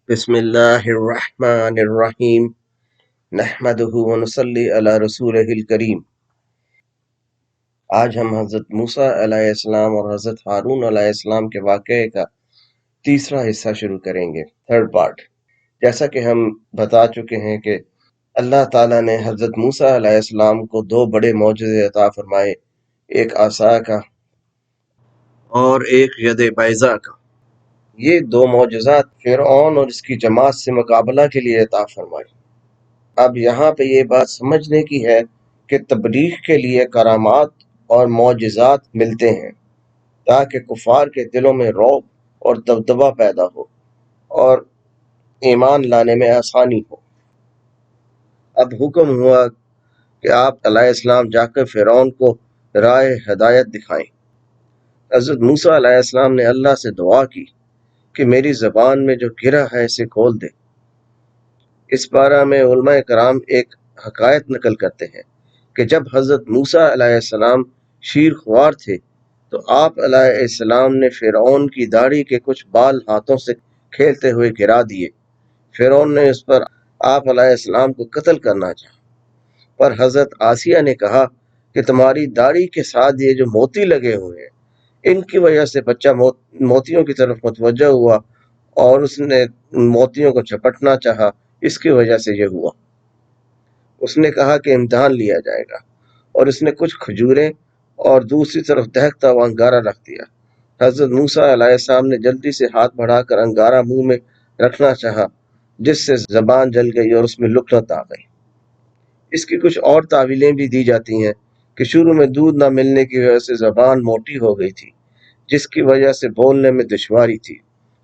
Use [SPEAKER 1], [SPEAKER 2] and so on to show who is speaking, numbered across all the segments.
[SPEAKER 1] بسم اللہ الرحمن الرحیم نحمدہ ونصلی علی رسولہ الکریم۔ آج ہم حضرت موسیٰ علیہ السلام اور حضرت ہارون علیہ السلام کے واقعے کا تیسرا حصہ شروع کریں گے، تھرڈ پارٹ۔ جیسا کہ ہم بتا چکے ہیں کہ اللہ تعالیٰ نے حضرت موسیٰ علیہ السلام کو دو بڑے معجزے عطا فرمائے، ایک عصا کا اور ایک ید بیضاء کا۔ یہ دو معجزات فرعون اور اس کی جماعت سے مقابلہ کے لیے عطا فرمائے۔ اب یہاں پہ یہ بات سمجھنے کی ہے کہ تبلیغ کے لیے کرامات اور معجزات ملتے ہیں تاکہ کفار کے دلوں میں رعب اور دبدبہ پیدا ہو اور ایمان لانے میں آسانی ہو۔ اب حکم ہوا کہ آپ علیہ السلام جا کر فرعون کو راہ ہدایت دکھائیں۔ حضرت موسیٰ علیہ السلام نے اللہ سے دعا کی کہ میری زبان میں جو گرہ ہے اسے کھول دے۔ اس بارے میں علماء کرام ایک حکایت نقل کرتے ہیں کہ جب حضرت موسیٰ علیہ السلام شیر خوار تھے تو آپ علیہ السلام نے فرعون کی داڑھی کے کچھ بال ہاتھوں سے کھیلتے ہوئے گرا دیے۔ فرعون نے اس پر آپ علیہ السلام کو قتل کرنا چاہا، پر حضرت آسیہ نے کہا کہ تمہاری داڑھی کے ساتھ یہ جو موتی لگے ہوئے ہیں ان کی وجہ سے بچہ موتیوں کی طرف متوجہ ہوا اور اس نے موتیوں کو جھپٹنا چاہا، اس کی وجہ سے یہ ہوا۔ اس نے کہا کہ امتحان لیا جائے گا، اور اس نے کچھ کھجوریں اور دوسری طرف دہکتا ہوا انگارہ رکھ دیا۔ حضرت موسیٰ علیہ السلام نے جلدی سے ہاتھ بڑھا کر انگارہ منہ میں رکھنا چاہا، جس سے زبان جل گئی اور اس میں لکنت آ گئی۔ اس کی کچھ اور تعویلیں بھی دی جاتی ہیں کہ شروع میں دودھ نہ ملنے کی وجہ سے زبان موٹی ہو گئی تھی، جس کی وجہ سے بولنے میں دشواری تھی۔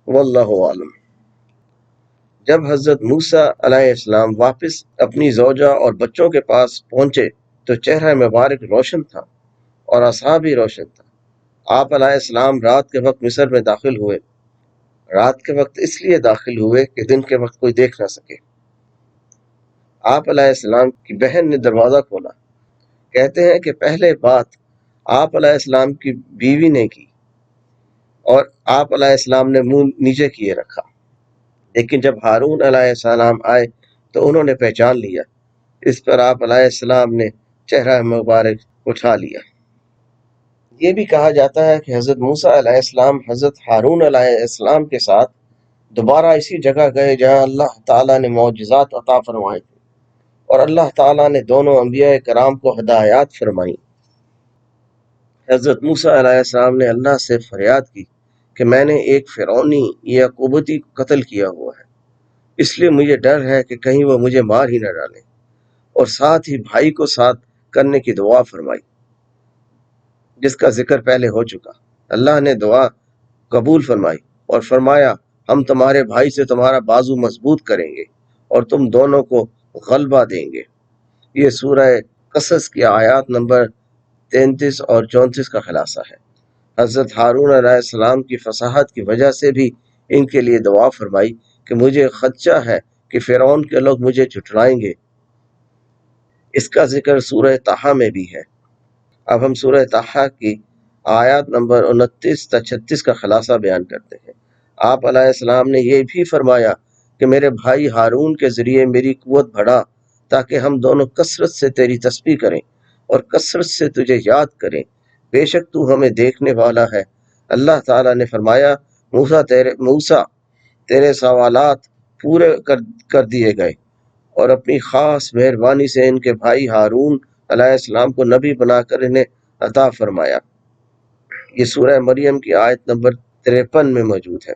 [SPEAKER 1] واللہ عالم۔ جب حضرت موسیٰ علیہ السلام واپس اپنی زوجہ اور بچوں کے پاس پہنچے تو چہرہ مبارک روشن تھا اور عصا بھی روشن تھا۔ آپ علیہ السلام رات کے وقت مصر میں داخل ہوئے۔ رات کے وقت اس لیے داخل ہوئے کہ دن کے وقت کوئی دیکھ نہ سکے۔ آپ علیہ السلام کی بہن نے دروازہ کھولا۔ کہتے ہیں کہ پہلے بات آپ علیہ السلام کی بیوی نے کی اور آپ علیہ السلام نے منہ نیچے کیے رکھا، لیکن جب ہارون علیہ السلام آئے تو انہوں نے پہچان لیا۔ اس پر آپ علیہ السلام نے چہرہ مبارک اٹھا لیا۔ یہ بھی کہا جاتا ہے کہ حضرت موسیٰ علیہ السلام حضرت ہارون علیہ السلام کے ساتھ دوبارہ اسی جگہ گئے جہاں اللہ تعالیٰ نے معجزات عطا فرمائے تھے، اور اللہ تعالیٰ نے دونوں انبیاء کرام کو ہدایات فرمائیں۔ حضرت موسیٰ علیہ السلام نے اللہ سے فریاد کی کہ میں نے ایک فرعونی یا قبطی کو قتل کیا ہوا ہے، اس لیے مجھے ڈر ہے کہ کہیں وہ مجھے مار ہی نہ ڈالے، اور ساتھ ہی بھائی کو ساتھ کرنے کی دعا فرمائی جس کا ذکر پہلے ہو چکا۔ اللہ نے دعا قبول فرمائی اور فرمایا ہم تمہارے بھائی سے تمہارا بازو مضبوط کریں گے اور تم دونوں کو غلبہ دیں گے۔ یہ سورہ قصص کی آیات نمبر 33 اور 34 کا خلاصہ ہے۔ حضرت ہارون علیہ السلام کی فصاحت کی وجہ سے بھی ان کے لیے دعا فرمائی کہ مجھے خدشہ ہے کہ فرعون کے لوگ مجھے جھٹلائیں گے۔ اس کا ذکر سورہ طٰہٰ میں بھی ہے۔ اب ہم سورہ طٰہٰ کی آیات نمبر 29 تا 36 کا خلاصہ بیان کرتے ہیں۔ آپ علیہ السلام نے یہ بھی فرمایا کہ میرے بھائی ہارون کے ذریعے میری قوت بڑھا تاکہ ہم دونوں کثرت سے تیری تسبیح کریں اور کثرت سے تجھے یاد کریں، بے شک تو ہمیں دیکھنے والا ہے۔ اللہ تعالیٰ نے فرمایا موسیٰ تیرے سوالات پورے کر دیے گئے، اور اپنی خاص مہربانی سے ان کے بھائی ہارون علیہ السلام کو نبی بنا کر انہیں عطا فرمایا۔ یہ سورہ مریم کی آیت نمبر 53 میں موجود ہے۔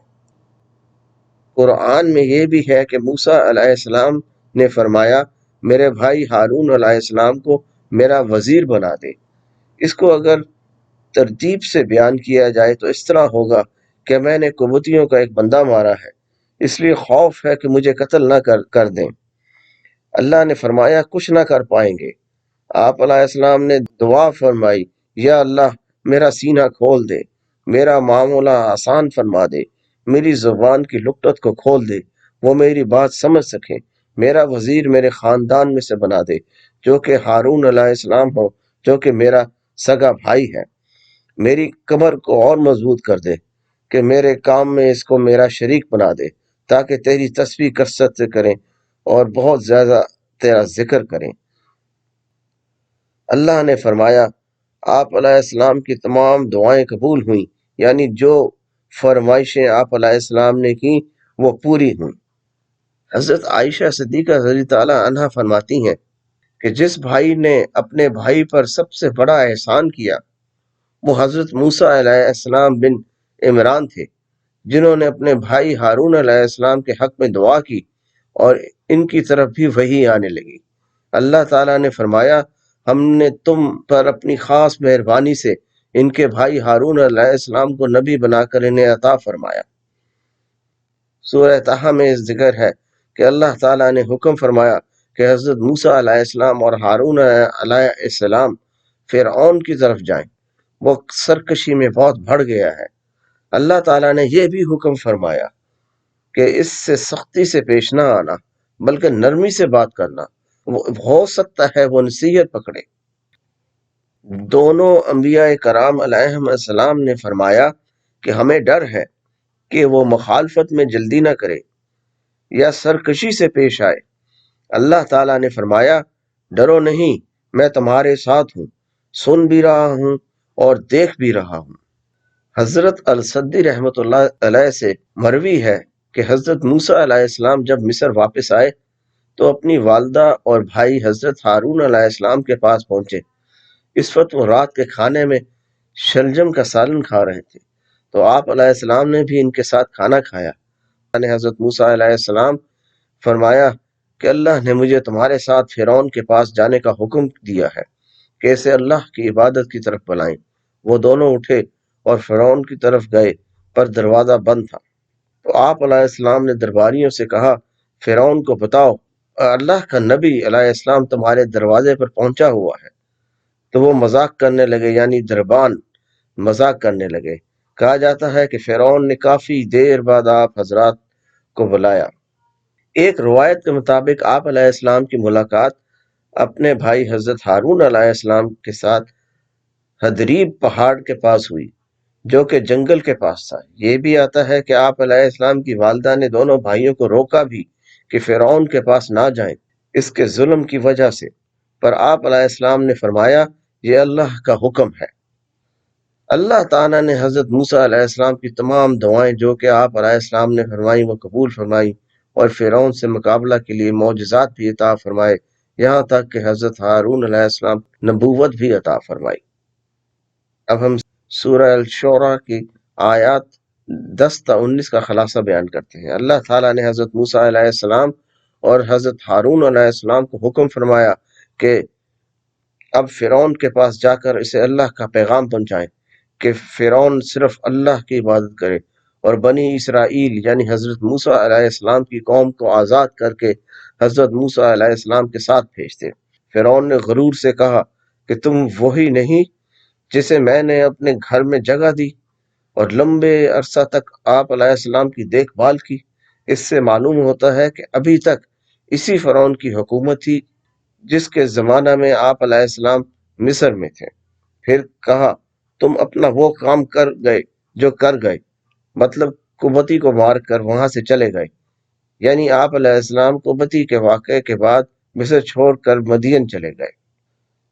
[SPEAKER 1] قرآن میں یہ بھی ہے کہ موسیٰ علیہ السلام نے فرمایا میرے بھائی ہارون علیہ السلام کو میرا وزیر بنا دے۔ اس کو اگر ترتیب سے بیان کیا جائے تو اس طرح ہوگا کہ میں نے قبطیوں کا ایک بندہ مارا ہے، اس لیے خوف ہے کہ مجھے قتل نہ کر دیں۔ اللہ نے فرمایا کچھ نہ کر پائیں گے۔ آپ علیہ السلام نے دعا فرمائی یا اللہ میرا سینہ کھول دے، میرا معاملہ آسان فرما دے، میری زبان کی لکنت کو کھول دے، وہ میری بات سمجھ سکیں، میرا وزیر میرے خاندان میں سے بنا دے جو کہ ہارون علیہ السلام ہو، جو کہ میرا سگا بھائی ہے۔ میری کمر کو اور مضبوط کر دے کہ میرے کام میں اس کو میرا شریک بنا دے تاکہ تیری تسبیح کثرت سے کریں اور بہت زیادہ تیرا ذکر کریں۔ اللہ نے فرمایا آپ علیہ السلام کی تمام دعائیں قبول ہوئیں، یعنی جو فرمائشیں آپ علیہ السلام نے کی وہ پوری ہوئیں۔ حضرت عائشہ صدیقہ رضی تعالیٰ عنہا فرماتی ہیں کہ جس بھائی نے اپنے بھائی پر سب سے بڑا احسان کیا وہ حضرت موسیٰ علیہ السلام بن عمران تھے، جنہوں نے اپنے بھائی ہارون علیہ السلام کے حق میں دعا کی اور ان کی طرف بھی وحی آنے لگی۔ اللہ تعالیٰ نے فرمایا ہم نے تم پر اپنی خاص مہربانی سے ان کے بھائی ہارون علیہ السلام کو نبی بنا کر انہیں عطا فرمایا۔ سورہ طٰہٰ میں اس ذکر ہے کہ اللہ تعالیٰ نے حکم فرمایا کہ حضرت موسیٰ علیہ السلام اور ہارون علیہ السلام فرعون کی طرف جائیں، وہ سرکشی میں بہت بڑھ گیا ہے۔ اللہ تعالیٰ نے یہ بھی حکم فرمایا کہ اس سے سختی سے پیش نہ آنا بلکہ نرمی سے بات کرنا، ہو سکتا ہے وہ نصیحت پکڑے۔ دونوں انبیاء کرام علیہم السلام نے فرمایا کہ ہمیں ڈر ہے کہ وہ مخالفت میں جلدی نہ کرے یا سرکشی سے پیش آئے۔ اللہ تعالیٰ نے فرمایا ڈرو نہیں، میں تمہارے ساتھ ہوں، سن بھی رہا ہوں اور دیکھ بھی رہا ہوں۔ حضرت السدی رحمۃ اللہ علیہ سے مروی ہے کہ حضرت موسیٰ علیہ السلام جب مصر واپس آئے تو اپنی والدہ اور بھائی حضرت ہارون علیہ السلام کے پاس پہنچے۔ اس وقت وہ رات کے کھانے میں شلجم کا سالن کھا رہے تھے، تو آپ علیہ السلام نے بھی ان کے ساتھ کھانا کھایا۔ اللہ نے حضرت موسیٰ علیہ السلام فرمایا کہ اللہ نے مجھے تمہارے ساتھ فرعون کے پاس جانے کا حکم دیا ہے کہ اسے اللہ کی عبادت کی طرف بلائیں۔ وہ دونوں اٹھے اور فرعون کی طرف گئے، پر دروازہ بند تھا۔ تو آپ علیہ السلام نے درباریوں سے کہا فرعون کو بتاؤ اللہ کا نبی علیہ السلام تمہارے دروازے پر پہنچا ہوا ہے۔ تو وہ مذاق کرنے لگے، یعنی دربان مذاق کرنے لگے۔ کہا جاتا ہے کہ فرعون نے کافی دیر بعد آپ حضرات کو بلایا۔ ایک روایت کے مطابق آپ علیہ السلام کی ملاقات اپنے بھائی حضرت ہارون علیہ السلام کے ساتھ حدریب پہاڑ کے پاس ہوئی، جو کہ جنگل کے پاس تھا۔ یہ بھی آتا ہے کہ آپ علیہ السلام کی والدہ نے دونوں بھائیوں کو روکا بھی کہ فرعون کے پاس نہ جائیں اس کے ظلم کی وجہ سے، پر آپ علیہ السلام نے فرمایا یہ اللہ کا حکم ہے۔ اللہ تعالیٰ نے حضرت موسیٰ علیہ السلام کی تمام دعائیں جو کہ آپ علیہ السلام نے فرمائی وہ قبول فرمائی اور فرعون سے مقابلہ کے لیے معجزات بھی عطا فرمائے، یہاں تک کہ حضرت ہارون علیہ السلام نبوت بھی عطا فرمائی۔ اب ہم سورہ الشعراء کی آیات 10 تا 19 کا خلاصہ بیان کرتے ہیں۔ اللہ تعالیٰ نے حضرت موسیٰ علیہ السلام اور حضرت ہارون علیہ السلام کو حکم فرمایا کہ اب فرعون کے پاس جا کر اسے اللہ کا پیغام پہنچائیں کہ فرعون صرف اللہ کی عبادت کرے اور بنی اسرائیل یعنی حضرت موسیٰ علیہ السلام کی قوم کو آزاد کر کے حضرت موسیٰ علیہ السلام کے ساتھ بھیج دے۔ فرعون نے غرور سے کہا کہ تم وہی نہیں جسے میں نے اپنے گھر میں جگہ دی اور لمبے عرصہ تک آپ علیہ السلام کی دیکھ بھال کی۔ اس سے معلوم ہوتا ہے کہ ابھی تک اسی فرعون کی حکومت تھی جس کے زمانہ میں آپ علیہ السلام مصر میں تھے۔ پھر کہا تم اپنا وہ کام کر گئے جو کر گئے، مطلب قبطی کو مار کر وہاں سے چلے گئے، یعنی آپ علیہ السلام قبطی کے واقعے کے بعد مصر چھوڑ کر مدین چلے گئے،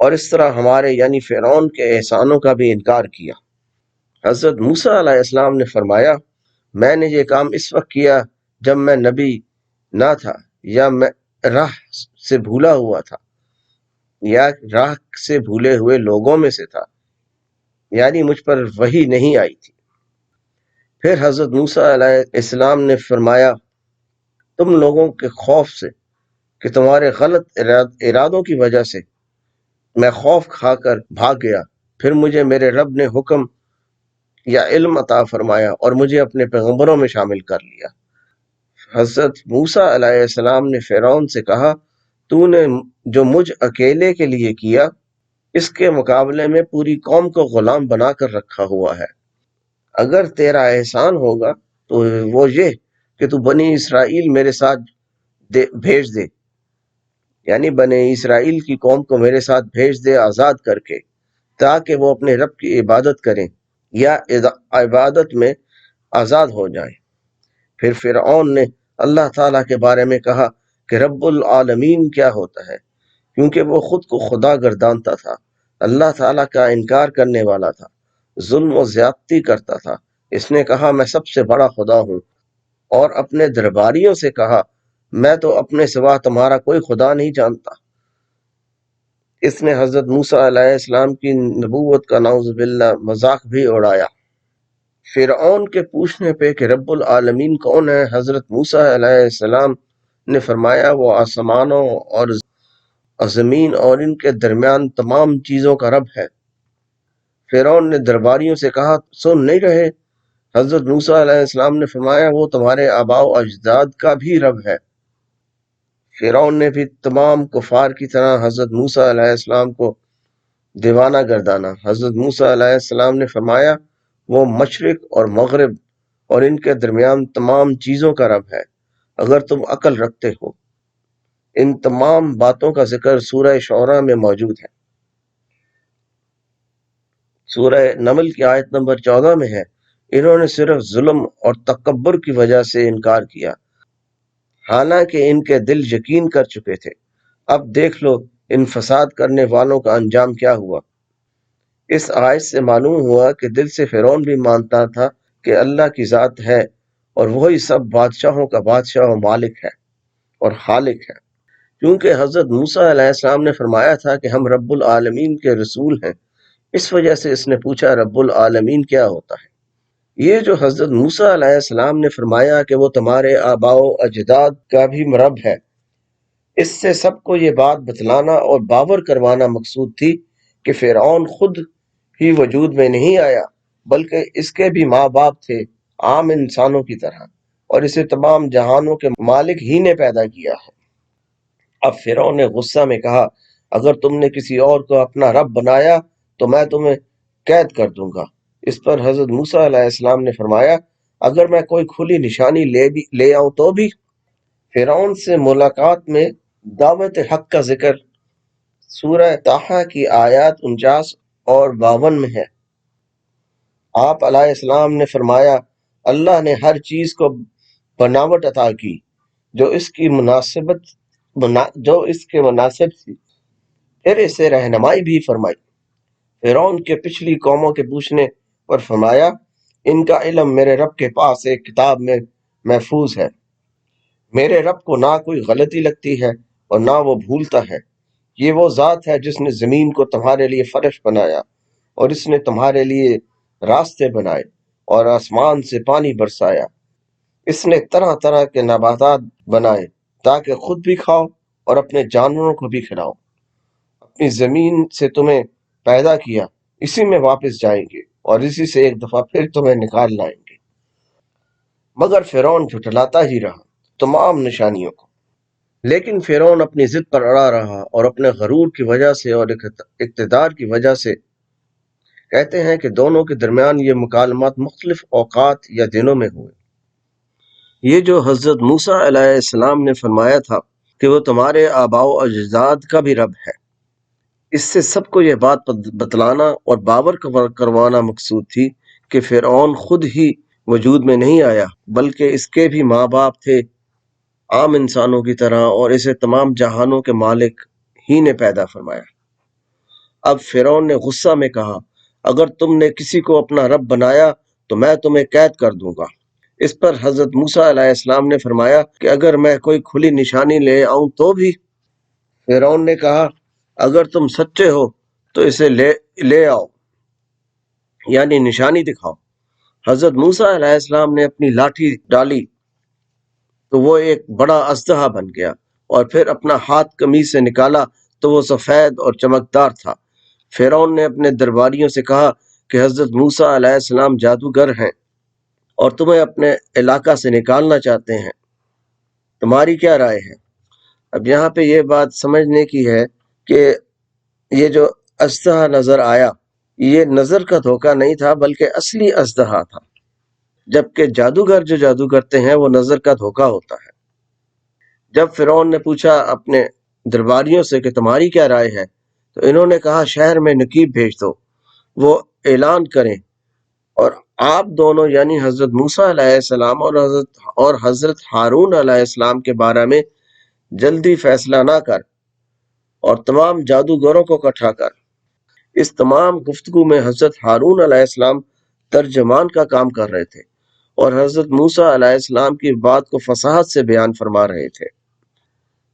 [SPEAKER 1] اور اس طرح ہمارے یعنی فرعون کے احسانوں کا بھی انکار کیا۔ حضرت موسیٰ علیہ السلام نے فرمایا میں نے یہ کام اس وقت کیا جب میں نبی نہ تھا یا میں راہ سے بھولا ہوا تھا یا راہ سے بھولے ہوئے لوگوں میں سے تھا، یعنی مجھ پر وحی نہیں آئی تھی۔ پھر حضرت موسیٰ علیہ السلام نے فرمایا تم لوگوں کے خوف سے کہ تمہارے غلط ارادوں کی وجہ سے میں خوف کھا کر بھاگ گیا، پھر مجھے میرے رب نے حکم یا علم عطا فرمایا اور مجھے اپنے پیغمبروں میں شامل کر لیا۔ حضرت موسیٰ علیہ السلام نے فرعون سے کہا تو نے جو مجھ اکیلے کے لیے کیا اس کے مقابلے میں پوری قوم کو غلام بنا کر رکھا ہوا ہے۔ اگر تیرا احسان ہوگا تو وہ یہ کہ تو بنی اسرائیل میرے ساتھ بھیج دے، یعنی بنی اسرائیل کی قوم کو میرے ساتھ بھیج دے آزاد کر کے، تاکہ وہ اپنے رب کی عبادت کریں یا عبادت میں آزاد ہو جائیں۔ پھر فرعون نے اللہ تعالیٰ کے بارے میں کہا کہ رب العالمین کیا ہوتا ہے، کیونکہ وہ خود کو خدا گردانتا تھا، اللہ تعالیٰ کا انکار کرنے والا تھا، ظلم و زیادتی کرتا تھا۔ اس نے کہا میں سب سے بڑا خدا ہوں، اور اپنے درباریوں سے کہا میں تو اپنے سوا تمہارا کوئی خدا نہیں جانتا۔ اس نے حضرت موسیٰ علیہ السلام کی نبوت کا نعوذ باللہ مذاق بھی اڑایا۔ فرعون کے پوچھنے پہ کہ رب العالمین کون ہے، حضرت موسیٰ علیہ السلام نے فرمایا وہ آسمانوں اور زمین اور ان کے درمیان تمام چیزوں کا رب ہے۔ فرعون نے درباریوں سے کہا سن نہیں رہے؟ حضرت موسیٰ علیہ السلام نے فرمایا وہ تمہارے آباء و اجداد کا بھی رب ہے۔ فرعون نے بھی تمام کفار کی طرح حضرت موسیٰ علیہ السلام کو دیوانہ گردانا۔ حضرت موسیٰ علیہ السلام نے فرمایا وہ مشرق اور مغرب اور ان کے درمیان تمام چیزوں کا رب ہے، اگر تم عقل رکھتے ہو۔ ان تمام باتوں کا ذکر سورہ شعراء میں موجود ہے۔ سورہ نمل کی آیت نمبر 14 میں ہے انہوں نے صرف ظلم اور تکبر کی وجہ سے انکار کیا، حالانکہ ان کے دل یقین کر چکے تھے۔ اب دیکھ لو ان فساد کرنے والوں کا انجام کیا ہوا۔ اس آیت سے معلوم ہوا کہ دل سے فرعون بھی مانتا تھا کہ اللہ کی ذات ہے اور وہی سب بادشاہوں کا بادشاہ و مالک ہے اور خالق ہے، کیونکہ حضرت موسیٰ علیہ السلام نے فرمایا تھا کہ ہم رب العالمین کے رسول ہیں، اس وجہ سے اس نے پوچھا رب العالمین کیا ہوتا ہے۔ یہ جو حضرت موسیٰ علیہ السلام نے فرمایا کہ وہ تمہارے آباء و اجداد کا بھی رب ہے، اس سے سب کو یہ بات بتلانا اور باور کروانا مقصود تھی کہ فرعون خود ہی وجود میں نہیں آیا بلکہ اس کے بھی ماں باپ تھے عام انسانوں کی طرح، اور اسے تمام جہانوں کے مالک ہی نے پیدا کیا ہے۔ اب فرعون نے غصہ میں کہا اگر تم نے کسی اور کو اپنا رب بنایا تو میں تمہیں قید کر دوں گا۔ اس پر حضرت موسیٰ علیہ السلام نے فرمایا اگر میں کوئی کھلی نشانی لے آؤں تو بھی۔ فرعون سے ملاقات میں دعوت حق کا ذکر سورہ طٰہٰ کی آیات 49 اور 52 میں ہے۔ آپ علیہ السلام نے فرمایا اللہ نے ہر چیز کو بناوٹ عطا کی جو اس کے مناسب تھی، پھر اسے رہنمائی بھی فرمائی۔ فرعون کے پچھلی قوموں کے پوچھنے پر فرمایا ان کا علم میرے رب کے پاس ایک کتاب میں محفوظ ہے، میرے رب کو نہ کوئی غلطی لگتی ہے اور نہ وہ بھولتا ہے۔ یہ وہ ذات ہے جس نے زمین کو تمہارے لیے فرش بنایا اور اس نے تمہارے لیے راستے بنائے اور آسمان سے پانی برسایا۔ اس نے طرح طرح کے نباتات بنائے تاکہ خود بھی کھاؤ اور اپنے جانوروں کو بھی کھلاؤ۔ اپنی زمین سے تمہیں پیدا کیا، اسی میں واپس جائیں گے اور اسی سے ایک دفعہ پھر تمہیں نکال لائیں گے۔ مگر فرعون جھٹلاتا ہی رہا تمام نشانیوں کو، لیکن فرعون اپنی ضد پر اڑا رہا اور اپنے غرور کی وجہ سے اور اقتدار کی وجہ سے۔ کہتے ہیں کہ دونوں کے درمیان یہ مکالمات مختلف اوقات یا دنوں میں ہوئے۔ یہ جو حضرت موسیٰ علیہ السلام نے فرمایا تھا کہ وہ تمہارے آباء و اجداد کا بھی رب ہے، اس سے سب کو یہ بات بتلانا اور باور کروانا مقصود تھی کہ فرعون خود ہی وجود میں نہیں آیا بلکہ اس کے بھی ماں باپ تھے عام انسانوں کی طرح، اور اسے تمام جہانوں کے مالک ہی نے پیدا فرمایا۔ اب فرعون نے غصہ میں کہا اگر تم نے کسی کو اپنا رب بنایا تو میں تمہیں قید کر دوں گا۔ اس پر حضرت موسیٰ علیہ السلام نے فرمایا کہ اگر میں کوئی کھلی نشانی لے آؤں تو بھی۔ فرعون نے کہا اگر تم سچے ہو تو اسے لے آؤ، یعنی نشانی دکھاؤ۔ حضرت موسیٰ علیہ السلام نے اپنی لاٹھی ڈالی تو وہ ایک بڑا اژدہا بن گیا، اور پھر اپنا ہاتھ قمیص سے نکالا تو وہ سفید اور چمکدار تھا۔ فرعون نے اپنے درباریوں سے کہا کہ حضرت موسیٰ علیہ السلام جادوگر ہیں اور تمہیں اپنے علاقہ سے نکالنا چاہتے ہیں، تمہاری کیا رائے ہے؟ اب یہاں پہ یہ بات سمجھنے کی ہے کہ یہ جو اژدہا نظر آیا یہ نظر کا دھوکہ نہیں تھا بلکہ اصلی اژدہا تھا، جبکہ جادوگر جو جادو کرتے ہیں وہ نظر کا دھوکہ ہوتا ہے۔ جب فرعون نے پوچھا اپنے درباریوں سے کہ تمہاری کیا رائے ہے تو انہوں نے کہا شہر میں نقیب بھیج دو، وہ اعلان کریں اور آپ دونوں یعنی حضرت موسیٰ علیہ السلام اور حضرت ہارون علیہ السلام کے بارے میں جلدی فیصلہ نہ کر اور تمام جادوگروں کو اکٹھا کر۔ اس تمام گفتگو میں حضرت ہارون علیہ السلام ترجمان کا کام کر رہے تھے اور حضرت موسیٰ علیہ السلام کی بات کو فصاحت سے بیان فرما رہے تھے۔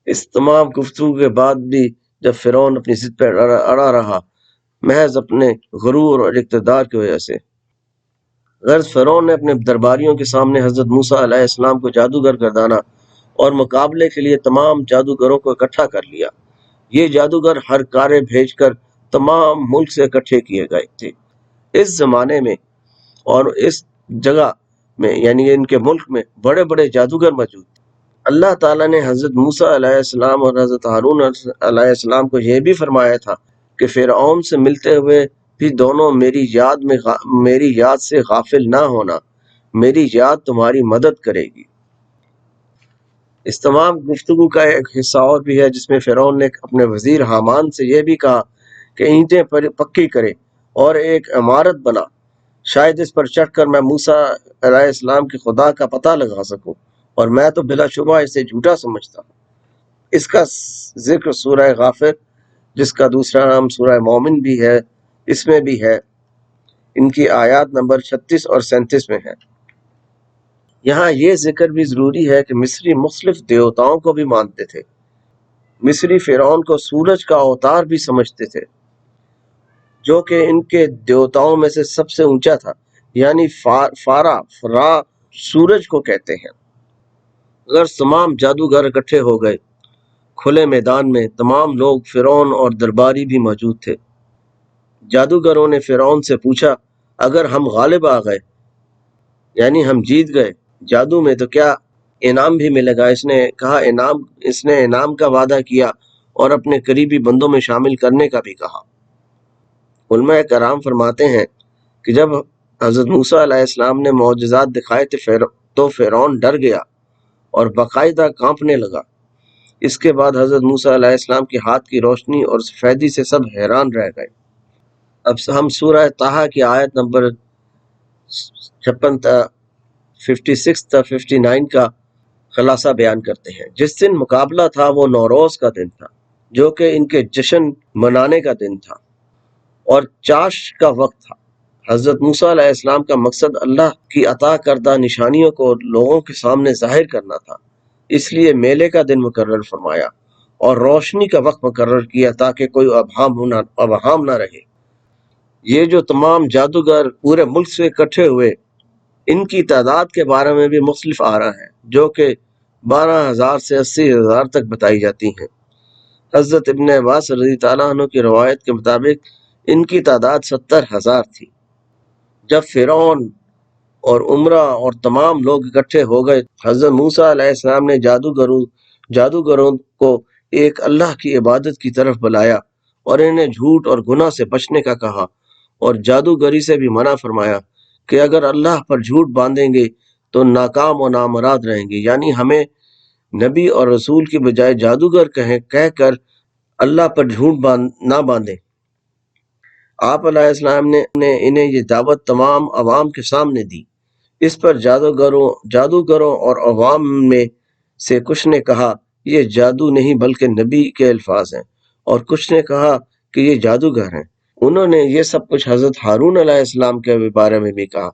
[SPEAKER 1] اس تمام گفتگو کے بعد بھی جب فرعون اپنی ضد پر اڑا رہا، محض اپنے غرور اور اقتدار کی وجہ سے، غرض فرعون نے اپنے درباریوں کے سامنے حضرت موسیٰ علیہ السلام کو جادوگر گردانا اور مقابلے کے لیے تمام جادوگروں کو اکٹھا کر لیا۔ یہ جادوگر ہر کارے بھیج کر تمام ملک سے اکٹھے کیے گئے تھے۔ اس زمانے میں اور اس جگہ میں یعنی ان کے ملک میں بڑے بڑے جادوگر موجود تھے۔ اللہ تعالیٰ نے حضرت موسیٰ علیہ السلام اور حضرت ہارون علیہ السلام کو یہ بھی فرمایا تھا کہ فرعون سے ملتے ہوئے بھی دونوں میری یاد سے غافل نہ ہونا، میری یاد تمہاری مدد کرے گی۔ اس تمام گفتگو کا ایک حصہ اور بھی ہے جس میں فرعون نے اپنے وزیر حامان سے یہ بھی کہا کہ اینٹیں پکی کرے اور ایک عمارت بنا، شاید اس پر چڑھ کر میں موسیٰ علیہ السلام کے خدا کا پتہ لگا سکوں، اور میں تو بلا شبہ اسے جھوٹا سمجھتا ہوں۔ اس کا ذکر سورہ غافر، جس کا دوسرا نام سورہ مومن بھی ہے، اس میں بھی ہے۔ ان کی آیات نمبر 36 اور 37 میں ہے۔ یہاں یہ ذکر بھی ضروری ہے کہ مصری مختلف دیوتاؤں کو بھی مانتے تھے۔ مصری فرعون کو سورج کا اوتار بھی سمجھتے تھے، جو کہ ان کے دیوتاؤں میں سے سب سے اونچا تھا، یعنی فرا سورج کو کہتے ہیں۔ اگر تمام جادوگر اکٹھے ہو گئے کھلے میدان میں، تمام لوگ فرعون اور درباری بھی موجود تھے۔ جادوگروں نے فرعون سے پوچھا، اگر ہم غالب آ گئے یعنی ہم جیت گئے جادو میں تو کیا انعام بھی ملے گا؟ اس نے کہا اس نے انعام کا وعدہ کیا اور اپنے قریبی بندوں میں شامل کرنے کا بھی کہا۔ علماء کرام فرماتے ہیں کہ جب حضرت موسیٰ علیہ السلام نے معجزات دکھائے تو فرعون ڈر گیا اور باقاعدہ کانپنے لگا۔ اس کے بعد حضرت موسیٰ علیہ السلام کے ہاتھ کی روشنی اور سفیدی سے سب حیران رہ گئے۔ اب ہم سورہ طٰہٰ کی آیت نمبر 56 تا 59 کا خلاصہ بیان کرتے ہیں۔ جس دن مقابلہ تھا وہ نوروز کا دن تھا، جو کہ ان کے جشن منانے کا دن تھا اور چاش کا وقت تھا۔ حضرت موسیٰ علیہ السلام کا مقصد اللہ کی عطا کردہ نشانیوں کو لوگوں کے سامنے ظاہر کرنا تھا، اس لیے میلے کا دن مقرر فرمایا اور روشنی کا وقت مقرر کیا تاکہ کوئی ابہام نہ رہے۔ یہ جو تمام جادوگر پورے ملک سے اکٹھے ہوئے، ان کی تعداد کے بارے میں بھی مختلف آراء ہیں، جو کہ 12,000 سے 80,000 تک بتائی جاتی ہیں۔ حضرت ابن عباس رضی تعالیٰ عنہ کی روایت کے مطابق ان کی تعداد 70,000 تھی۔ جب فرعون اور عمرہ اور تمام لوگ اکٹھے ہو گئے، حضرت موسیٰ علیہ السلام نے جادوگروں کو ایک اللہ کی عبادت کی طرف بلایا اور انہیں جھوٹ اور گناہ سے بچنے کا کہا، اور جادوگری سے بھی منع فرمایا کہ اگر اللہ پر جھوٹ باندھیں گے تو ناکام و نامراد رہیں گے، یعنی ہمیں نبی اور رسول کی بجائے جادوگر کہہ کر اللہ پر جھوٹ نہ باندھیں۔ آپ علیہ السلام نے انہیں یہ دعوت تمام عوام کے سامنے دی۔ اس پر جادوگروں اور عوام میں سے کچھ نے کہا یہ جادو نہیں بلکہ نبی کے الفاظ ہیں، اور کچھ نے کہا کہ یہ جادوگر ہیں۔ انہوں نے یہ سب کچھ حضرت ہارون علیہ السلام کے بارے میں بھی کہا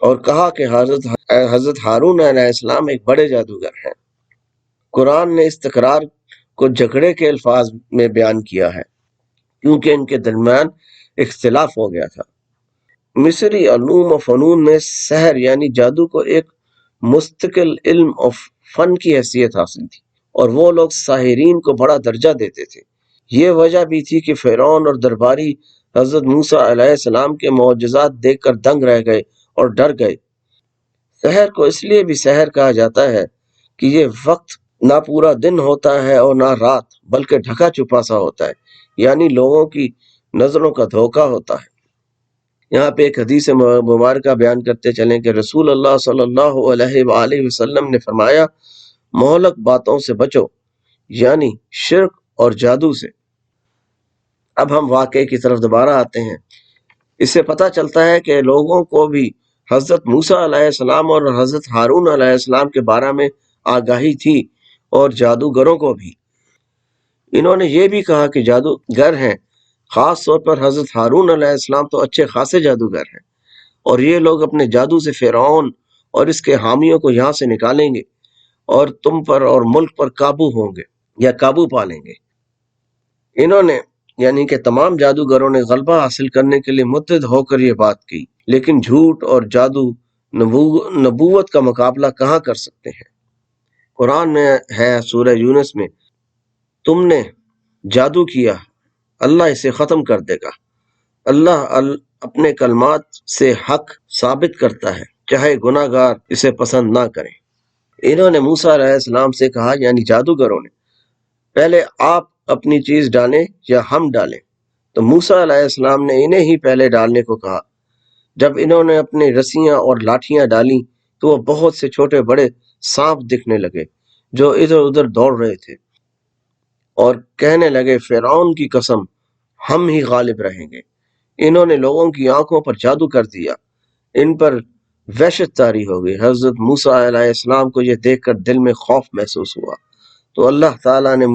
[SPEAKER 1] اور کہا کہ حضرت ہارون علیہ السلام ایک بڑے جادوگر ہیں۔ قرآن نے اس تکرار کو جھگڑے کے الفاظ میں بیان کیا ہے، کیونکہ ان کے درمیان اختلاف ہو گیا تھا۔ مصری علوم و فنون میں سحر یعنی جادو کو ایک مستقل علم و فن کی حیثیت حاصل تھی، اور وہ لوگ ساحرین کو بڑا درجہ دیتے تھے۔ یہ وجہ بھی تھی کہ فرعون اور درباری حضرت موسیٰ علیہ السلام کے معجزات دیکھ کر دنگ رہ گئے اور ڈر گئے۔ سحر کو اس لیے بھی سحر کہا جاتا ہے کہ یہ وقت نہ پورا دن ہوتا ہے اور نہ رات، بلکہ ڈھکا چھپا سا ہوتا ہے، یعنی لوگوں کی نظروں کا دھوکہ ہوتا ہے۔ یہاں پہ ایک حدیث مبارکہ بیان کرتے چلیں کہ رسول اللہ صلی اللہ علیہ وآلہ وسلم نے فرمایا، مہلک باتوں سے بچو، یعنی شرک اور جادو سے۔ اب ہم واقعے کی طرف دوبارہ آتے ہیں۔ اس سے پتہ چلتا ہے کہ لوگوں کو بھی حضرت موسیٰ علیہ السلام اور حضرت ہارون علیہ السلام کے بارے میں آگاہی تھی، اور جادوگروں کو بھی۔ انہوں نے یہ بھی کہا کہ جادوگر ہیں، خاص طور پر حضرت ہارون علیہ السلام تو اچھے خاصے جادوگر ہیں، اور یہ لوگ اپنے جادو سے فرعون اور اس کے حامیوں کو یہاں سے نکالیں گے اور تم پر اور ملک پر قابو ہوں گے یا قابو پا لیں گے۔ انہوں نے یعنی کہ تمام جادوگروں نے غلبہ حاصل کرنے کے لیے متحد ہو کر یہ بات کی، لیکن جھوٹ اور جادو نبوت کا مقابلہ کہاں کر سکتے ہیں۔ قرآن میں ہے سورہ یونس میں، تم نے جادو کیا، اللہ اسے ختم کر دے گا۔ اللہ اپنے کلمات سے حق ثابت کرتا ہے، چاہے گناہ گار اسے پسند نہ کریں۔ انہوں نے موسیٰ علیہ السلام سے کہا، یعنی جادوگروں نے، پہلے آپ اپنی چیز ڈالیں یا ہم ڈالیں؟ تو موسیٰ علیہ السلام نے انہیں ہی پہلے ڈالنے کو کہا۔ جب انہوں نے اپنی رسیاں اور لاٹھیاں ڈالیں تو وہ بہت سے چھوٹے بڑے سانپ دکھنے لگے جو ادھر ادھر دوڑ رہے تھے، اور کہنے لگے، فرعون کی قسم، ہم ہی غالب رہیں گے۔ انہوں نے لوگوں کی آنکھوں پر جادو کر دیا، ان پر وحشت طاری ہو گئی۔ حضرت موسیٰ علیہ السلام کو یہ دیکھ کر دل میں خوف محسوس ہوا، تو اللہ تعالیٰ نے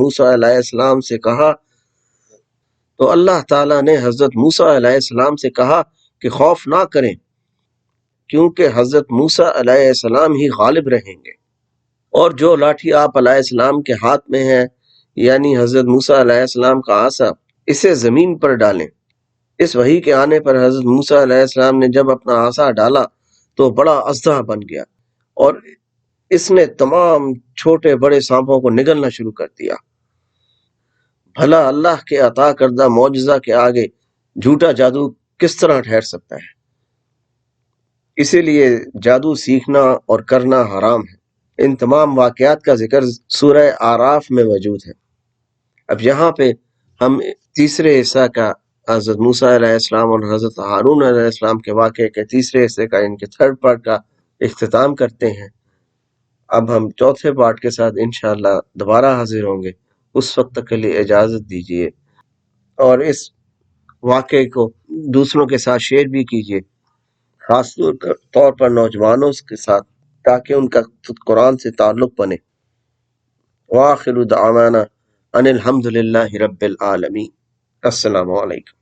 [SPEAKER 1] حضرت موسیٰ علیہ السلام سے کہا کہ خوف نہ کریں، کیونکہ حضرت موسیٰ علیہ السلام ہی غالب رہیں گے، اور جو لاٹھی آپ علیہ السلام کے ہاتھ میں ہے، یعنی حضرت موسیٰ علیہ السلام کا عصا، اسے زمین پر ڈالیں۔ اس وحی کے آنے پر حضرت موسیٰ علیہ السلام نے جب اپنا عصا ڈالا تو بڑا اژدہا بن گیا، اور اس نے تمام چھوٹے بڑے سانپوں کو نگلنا شروع کر دیا۔ بھلا اللہ کے عطا کردہ معجزہ کے آگے جھوٹا جادو کس طرح ٹھہر سکتا ہے؟ اسی لیے جادو سیکھنا اور کرنا حرام ہے۔ ان تمام واقعات کا ذکر سورہ اعراف میں موجود ہے۔ اب یہاں پہ ہم تیسرے حصہ کا حضرت موسیٰ علیہ السلام اور حضرت ہارون علیہ السلام کے واقعے کے تیسرے حصے کا، ان کے تھرڈ پارٹ کا اختتام کرتے ہیں۔ اب ہم چوتھے پارٹ کے ساتھ انشاءاللہ دوبارہ حاضر ہوں گے۔ اس وقت تک کے لیے اجازت دیجیے، اور اس واقعے کو دوسروں کے ساتھ شیئر بھی کیجیے، خاص طور پر نوجوانوں کے ساتھ، تاکہ ان کا قرآن سے تعلق بنے۔ وآخر دعوانا ان الحمد للہ رب العالمین۔ السلام علیکم۔